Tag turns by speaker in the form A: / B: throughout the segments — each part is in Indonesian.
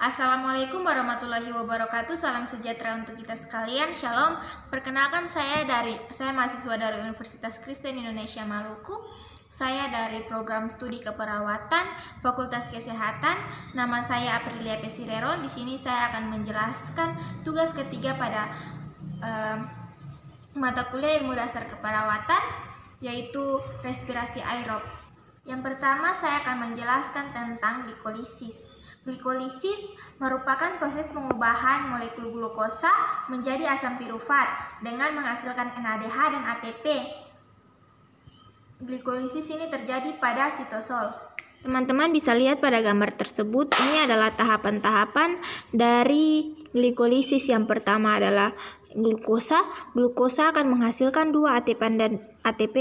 A: Assalamualaikum warahmatullahi wabarakatuh. Salam sejahtera untuk kita sekalian. Shalom. Perkenalkan saya mahasiswa dari Universitas Kristen Indonesia Maluku. Saya dari program studi keperawatan Fakultas Kesehatan. Nama saya Aprilia Pesireron. Di sini saya akan menjelaskan tugas ketiga pada mata kuliah ilmu dasar keperawatan, yaitu respirasi aerob. Yang pertama, saya akan menjelaskan tentang glikolisis. Glikolisis merupakan proses pengubahan molekul glukosa menjadi asam pirufat dengan menghasilkan NADH dan ATP. Glikolisis ini terjadi pada sitosol. Teman-teman bisa lihat pada gambar tersebut, ini adalah tahapan-tahapan dari glikolisis. Yang pertama adalah glukosa. Glukosa akan menghasilkan 2 ATP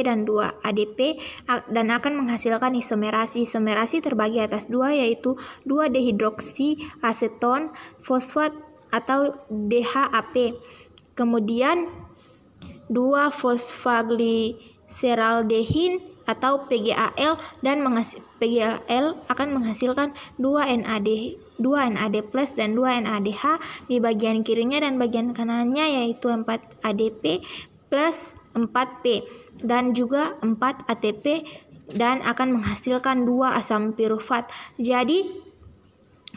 A: dan 2 ADP dan akan menghasilkan isomerasi. Isomerasi terbagi atas 2, yaitu 2 dehidroksi aseton fosfat atau DHAP. Kemudian 2 fosfagliseraldehin atau PGAL, dan PGAL akan menghasilkan 2 NAD+ dan 2 NADH di bagian kirinya, dan bagian kanannya yaitu 4 ADP plus 4P dan juga 4 ATP, dan akan menghasilkan 2 asam pirufat. Jadi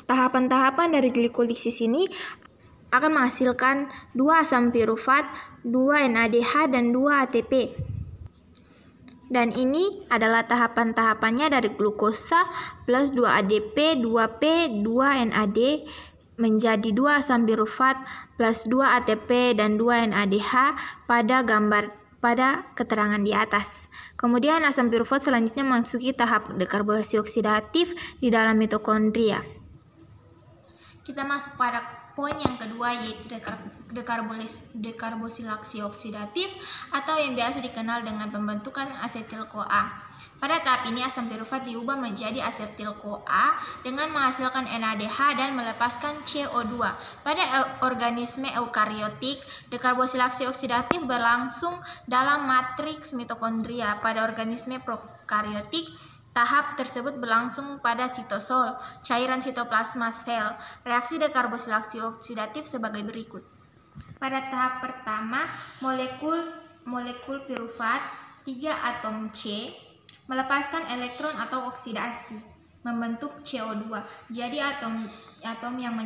A: tahapan-tahapan dari glikolisis ini akan menghasilkan 2 asam pirufat, 2 NADH dan 2 ATP. Dan ini adalah tahapan-tahapannya dari glukosa plus 2 ADP, 2P, 2 NAD menjadi 2 asam pirufat plus 2 ATP dan 2 NADH pada keterangan di atas. Kemudian asam pirufat selanjutnya memasuki tahap dekarbonilasi oksidatif di dalam mitokondria. Kita masuk pada poin yang kedua, yaitu dekarbosilasi oksidatif atau yang biasa dikenal dengan pembentukan asetil-CoA. Pada tahap ini asam pirufat diubah menjadi asetil-CoA dengan menghasilkan NADH dan melepaskan CO2. Pada organisme eukariotik, dekarbosilasi oksidatif berlangsung dalam matriks mitokondria. Pada organisme prokariotik, tahap tersebut berlangsung pada sitosol, cairan sitoplasma sel. Reaksi dekarbosilasi oksidatif sebagai berikut. Pada tahap pertama, molekul pirufat 3 atom C melepaskan elektron atau oksidasi, membentuk CO2. Jadi atom yang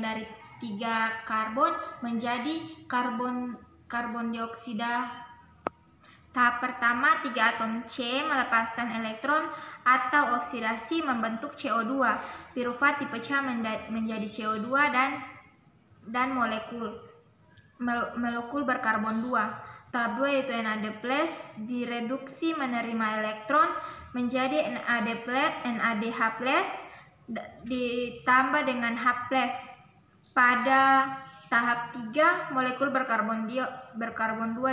A: dari 3 karbon menjadi karbon dioksida. Tahap pertama, 3 atom C melepaskan elektron atau oksidasi membentuk CO2. Pirufat dipecah menjadi CO2 dan molekul berkarbon 2. Tahap 2 yaitu NAD+ direduksi menerima elektron menjadi NADH+ ditambah dengan H+. Pada tahap 3, molekul berkarbon 2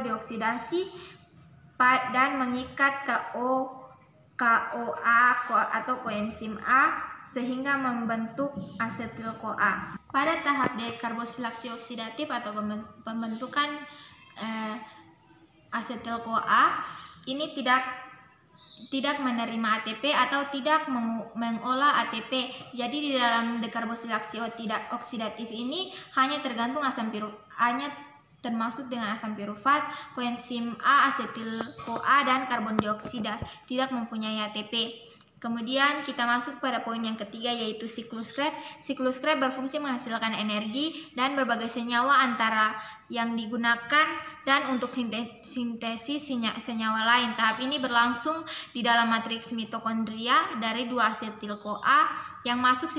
A: dioksidasi dan mengikat KOA atau koenzim A sehingga membentuk asetil-CoA. Pada tahap dekarbosilasi oksidatif atau pembentukan asetil-CoA, ini tidak menerima ATP atau tidak mengolah ATP. Jadi di dalam dekarbosilasi oksidatif ini hanya termasuk dengan asam pirufat, koenzim A, asetil-CoA, dan karbon dioksida, tidak mempunyai ATP. Kemudian kita masuk pada poin yang ketiga, yaitu siklus Krebs. Siklus Krebs berfungsi menghasilkan energi dan berbagai senyawa antara yang digunakan dan untuk sintesis senyawa lain. Tahap ini berlangsung di dalam matriks mitokondria dari 2 asetil-CoA. Yang masuk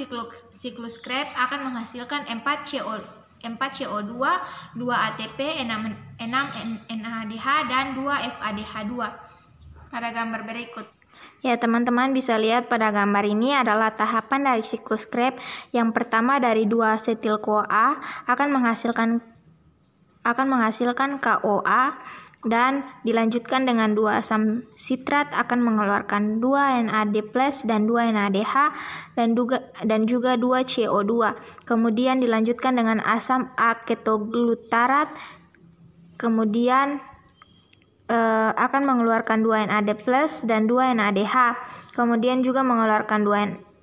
A: siklus Krebs akan menghasilkan 4CO2, 2 ATP, 6 NADH, dan 2 FADH2. Pada gambar berikut. Ya, teman-teman bisa lihat pada gambar ini adalah tahapan dari siklus Krebs. Yang pertama, dari 2 asetil-CoA akan menghasilkan KOA, dan dilanjutkan dengan 2 asam sitrat akan mengeluarkan 2 NAD+ dan 2 NADH dan juga 2 CO2. Kemudian dilanjutkan dengan asam aketoglutarat, kemudian akan mengeluarkan 2 NAD+ dan 2 NADH. Kemudian juga mengeluarkan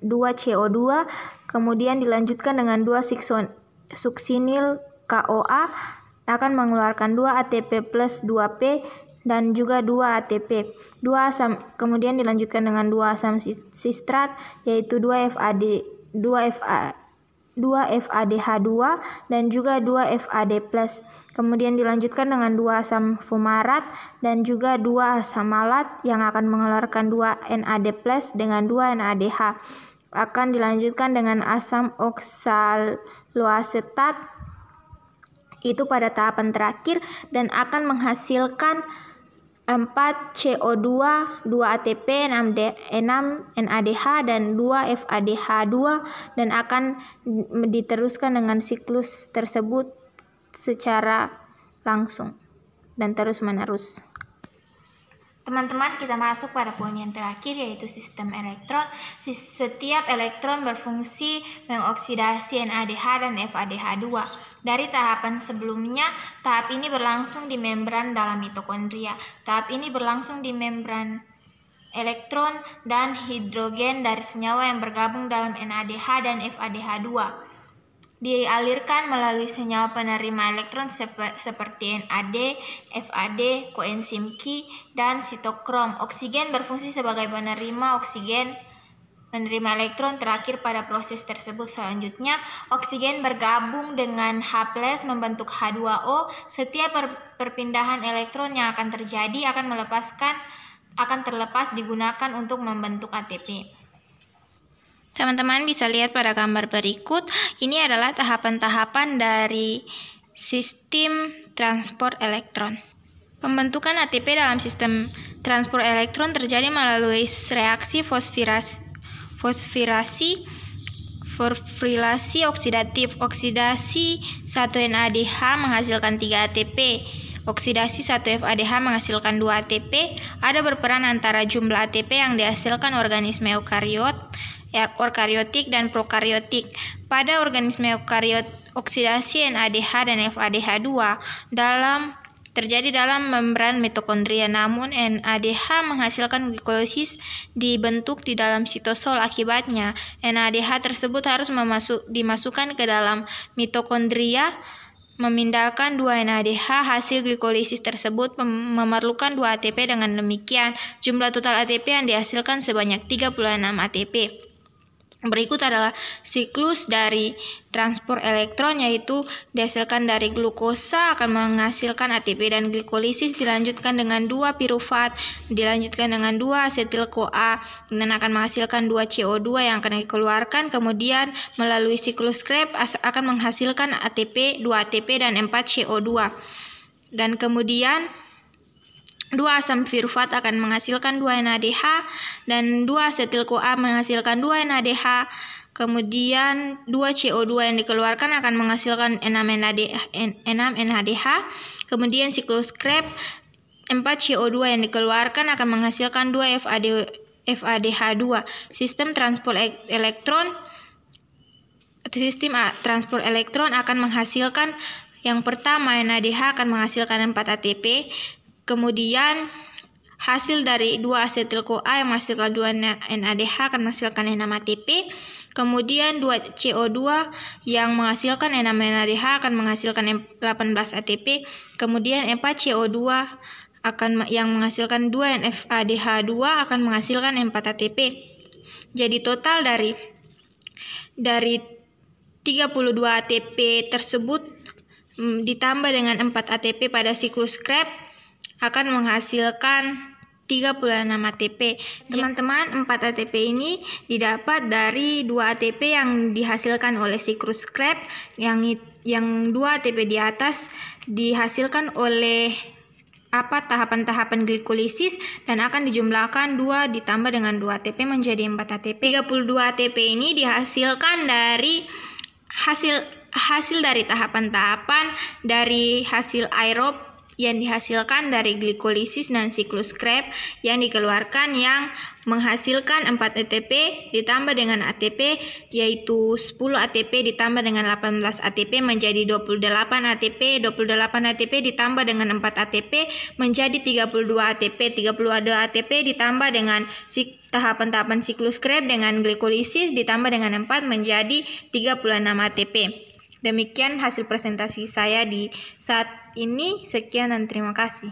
A: 2CO2, kemudian dilanjutkan dengan 2 suksinil KOA akan mengeluarkan 2 ATP plus 2P dan juga 2 ATP. Kemudian dilanjutkan dengan 2 asam sistrat yaitu 2 FADH2 dan juga 2 FAD+. Kemudian dilanjutkan dengan 2 asam fumarat dan juga 2 asam malat yang akan mengeluarkan 2 NAD+ dengan 2 NADH. Akan dilanjutkan dengan asam oksaloasetat itu pada tahapan terakhir dan akan menghasilkan 4CO2, 2 ATP, 6 NADH, dan 2 FADH2 dan akan diteruskan dengan siklus tersebut secara langsung dan terus-menerus. Teman-teman, kita masuk pada poin yang terakhir yaitu sistem elektron. Setiap elektron berfungsi mengoksidasi NADH dan FADH2. Dari tahapan sebelumnya, tahap ini berlangsung di membran dalam mitokondria. Tahap ini berlangsung di membran elektron dan hidrogen dari senyawa yang bergabung dalam NADH dan FADH2. Dialirkan melalui senyawa penerima elektron seperti NAD, FAD, koenzim Qi, dan sitokrom. Oksigen berfungsi sebagai penerima elektron terakhir pada proses tersebut. Selanjutnya, oksigen bergabung dengan H+ membentuk H2O. Setiap perpindahan elektron yang akan terjadi akan terlepas digunakan untuk membentuk ATP. Teman-teman bisa lihat pada gambar berikut, ini adalah tahapan-tahapan dari sistem transport elektron. Pembentukan ATP dalam sistem transport elektron terjadi melalui reaksi fosforilasi oksidatif. Oksidasi 1 NADH menghasilkan 3 ATP. Oksidasi 1 FADH menghasilkan 2 ATP. Ada berperan antara jumlah ATP yang dihasilkan organisme eukariotik dan prokariotik. Pada organisme eukariot, oksidasi NADH dan FADH2 terjadi dalam membran mitokondria, namun NADH menghasilkan glikolisis dibentuk di dalam sitosol. Akibatnya, NADH tersebut harus dimasukkan ke dalam mitokondria, memindahkan 2 NADH. Hasil glikolisis tersebut memerlukan 2 ATP. Dengan demikian, jumlah total ATP yang dihasilkan sebanyak 36 ATP. Berikut adalah siklus dari transport elektron, yaitu dihasilkan dari glukosa akan menghasilkan ATP dan glikolisis, dilanjutkan dengan 2 pirufat, dilanjutkan dengan 2 asetil-CoA dan akan menghasilkan 2 CO2 yang akan dikeluarkan. Kemudian melalui siklus Krebs akan menghasilkan ATP, 2 ATP dan 4 CO2. Dan kemudian 2 asam pirufat akan menghasilkan 2 NADH dan 2 asetil-CoA menghasilkan 2 NADH. Kemudian 2 CO2 yang dikeluarkan akan menghasilkan 6 NADH. Kemudian siklus Krebs, 4 CO2 yang dikeluarkan akan menghasilkan 2 FADH2. Sistem transport elektron akan menghasilkan yang pertama NADH akan menghasilkan 4 ATP. Kemudian hasil dari 2 asetil-CoA yang menghasilkan 2 NADH akan menghasilkan 6 ATP. Kemudian 2 CO2 yang menghasilkan 6 NADH akan menghasilkan 18 ATP. Kemudian 4 CO2 yang menghasilkan 2 FADH2 akan menghasilkan 4 ATP. Jadi total dari 32 ATP tersebut ditambah dengan 4 ATP pada siklus Krebs akan menghasilkan 36 ATP. Teman-teman, 4 ATP ini didapat dari 2 ATP yang dihasilkan oleh siklus Krebs, yang 2 ATP di atas dihasilkan oleh tahapan-tahapan glikolisis dan akan dijumlahkan 2 ditambah dengan 2 ATP menjadi 4 ATP. 32 ATP ini dihasilkan dari hasil dari tahapan-tahapan dari hasil aerob yang dihasilkan dari glikolisis dan siklus Krebs yang dikeluarkan yang menghasilkan 4 ATP ditambah dengan ATP, yaitu 10 ATP ditambah dengan 18 ATP menjadi 28 ATP, 28 ATP ditambah dengan 4 ATP menjadi 32 ATP, 32 ATP ditambah dengan tahapan-tahapan siklus Krebs dengan glikolisis ditambah dengan 4 menjadi 36 ATP. Demikian hasil presentasi saya di saat ini. Sekian dan terima kasih.